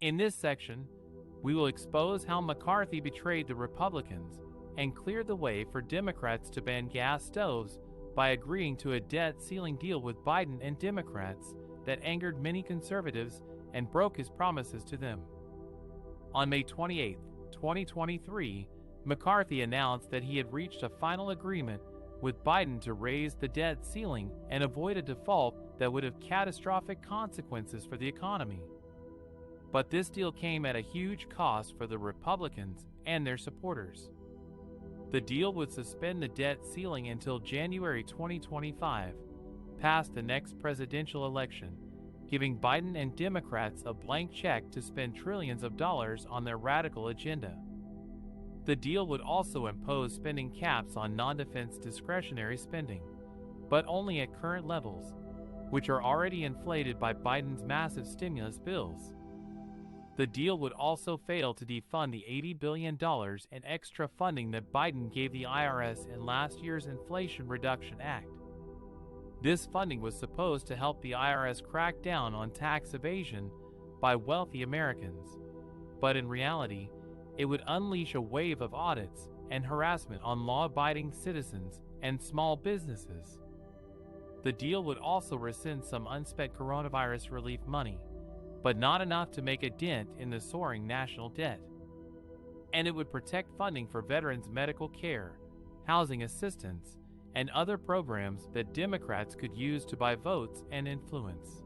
In this section, we will expose how McCarthy betrayed the Republicans and cleared the way for Democrats to ban gas stoves by agreeing to a debt ceiling deal with Biden and Democrats that angered many conservatives and broke his promises to them. On May 28, 2023, McCarthy announced that he had reached a final agreement with Biden to raise the debt ceiling and avoid a default that would have catastrophic consequences for the economy. But this deal came at a huge cost for the Republicans and their supporters. The deal would suspend the debt ceiling until January 2025, past the next presidential election, giving Biden and Democrats a blank check to spend trillions of dollars on their radical agenda. The deal would also impose spending caps on non-defense discretionary spending, but only at current levels, which are already inflated by Biden's massive stimulus bills. The deal would also fail to defund the $80 billion in extra funding that Biden gave the IRS in last year's Inflation Reduction Act. This funding was supposed to help the IRS crack down on tax evasion by wealthy Americans, but in reality, it would unleash a wave of audits and harassment on law-abiding citizens and small businesses. The deal would also rescind some unspent coronavirus relief money, but not enough to make a dent in the soaring national debt. And it would protect funding for veterans' medical care, housing assistance, and other programs that Democrats could use to buy votes and influence.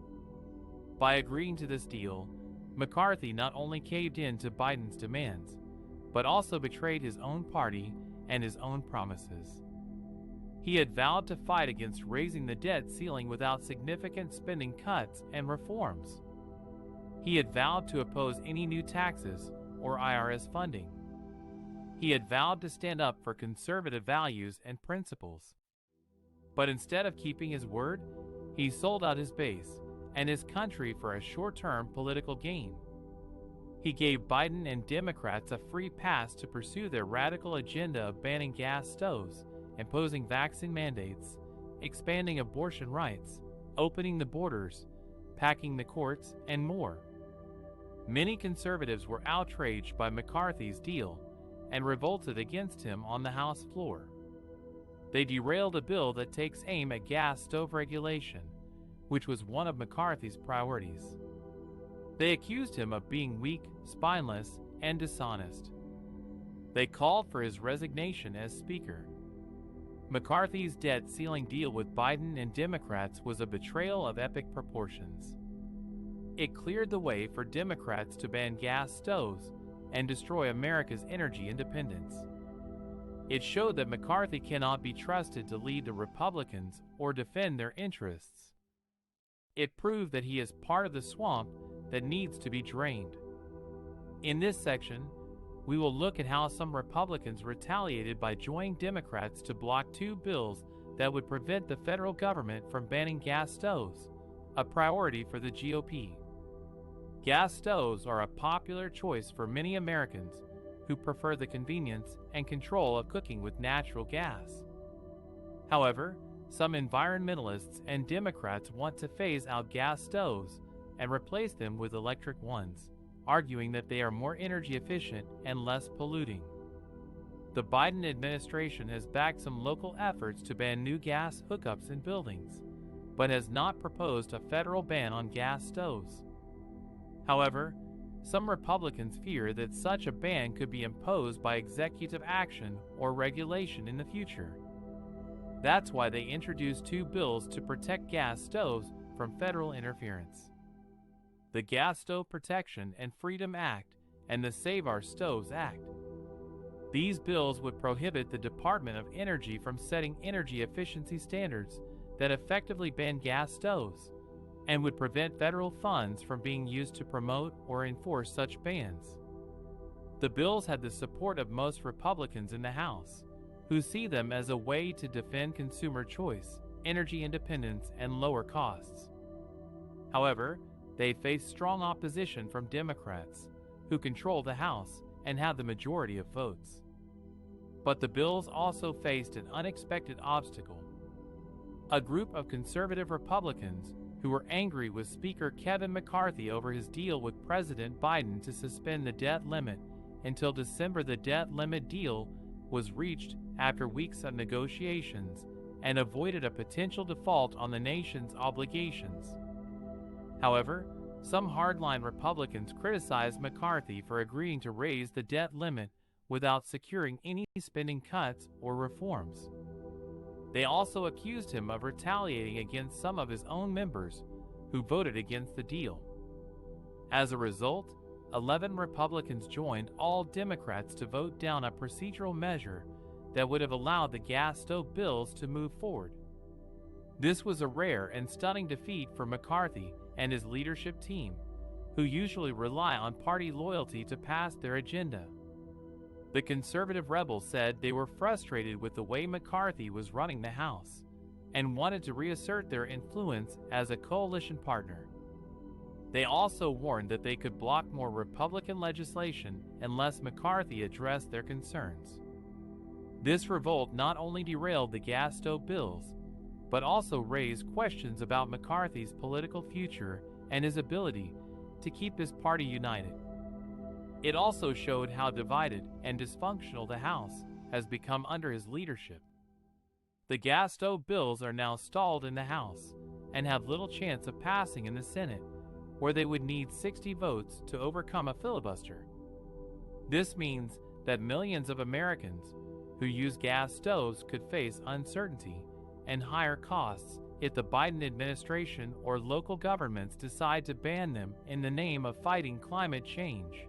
By agreeing to this deal, McCarthy not only caved in to Biden's demands, but also betrayed his own party and his own promises. He had vowed to fight against raising the debt ceiling without significant spending cuts and reforms. He had vowed to oppose any new taxes or IRS funding. He had vowed to stand up for conservative values and principles. But instead of keeping his word, he sold out his base and his country for a short-term political gain. He gave Biden and Democrats a free pass to pursue their radical agenda of banning gas stoves, imposing vaccine mandates, expanding abortion rights, opening the borders, packing the courts, and more. Many conservatives were outraged by McCarthy's deal and revolted against him on the House floor. They derailed a bill that takes aim at gas stove regulation, which was one of McCarthy's priorities. They accused him of being weak, spineless, and dishonest. They called for his resignation as Speaker. McCarthy's debt ceiling deal with Biden and Democrats was a betrayal of epic proportions. It cleared the way for Democrats to ban gas stoves and destroy America's energy independence. It showed that McCarthy cannot be trusted to lead the Republicans or defend their interests. It proved that he is part of the swamp that needs to be drained. In this section, we will look at how some Republicans retaliated by joining Democrats to block two bills that would prevent the federal government from banning gas stoves, a priority for the GOP. Gas stoves are a popular choice for many Americans who prefer the convenience and control of cooking with natural gas. However, some environmentalists and Democrats want to phase out gas stoves and replace them with electric ones, arguing that they are more energy efficient and less polluting. The Biden administration has backed some local efforts to ban new gas hookups in buildings, but has not proposed a federal ban on gas stoves. However, some Republicans fear that such a ban could be imposed by executive action or regulation in the future. That's why they introduced two bills to protect gas stoves from federal interference: the Gas Stove Protection and Freedom Act and the Save Our Stoves Act. These bills would prohibit the Department of Energy from setting energy efficiency standards that effectively ban gas stoves, and would prevent federal funds from being used to promote or enforce such bans. The bills had the support of most Republicans in the House, who see them as a way to defend consumer choice, energy independence, and lower costs. However, they faced strong opposition from Democrats, who control the House and have the majority of votes. But the bills also faced an unexpected obstacle. A group of conservative Republicans who were angry with Speaker Kevin McCarthy over his deal with President Biden to suspend the debt limit until December. The debt limit deal was reached after weeks of negotiations and avoided a potential default on the nation's obligations. However, some hardline Republicans criticized McCarthy for agreeing to raise the debt limit without securing any spending cuts or reforms. They also accused him of retaliating against some of his own members who voted against the deal. As a result, 11 Republicans joined all Democrats to vote down a procedural measure that would have allowed the gas stove bills to move forward. This was a rare and stunning defeat for McCarthy and his leadership team, who usually rely on party loyalty to pass their agenda. The conservative rebels said they were frustrated with the way McCarthy was running the House and wanted to reassert their influence as a coalition partner. They also warned that they could block more Republican legislation unless McCarthy addressed their concerns. This revolt not only derailed the gas stove bills, but also raised questions about McCarthy's political future and his ability to keep his party united. It also showed how divided and dysfunctional the House has become under his leadership. The gas stove bills are now stalled in the House and have little chance of passing in the Senate, where they would need 60 votes to overcome a filibuster. This means that millions of Americans who use gas stoves could face uncertainty and higher costs if the Biden administration or local governments decide to ban them in the name of fighting climate change.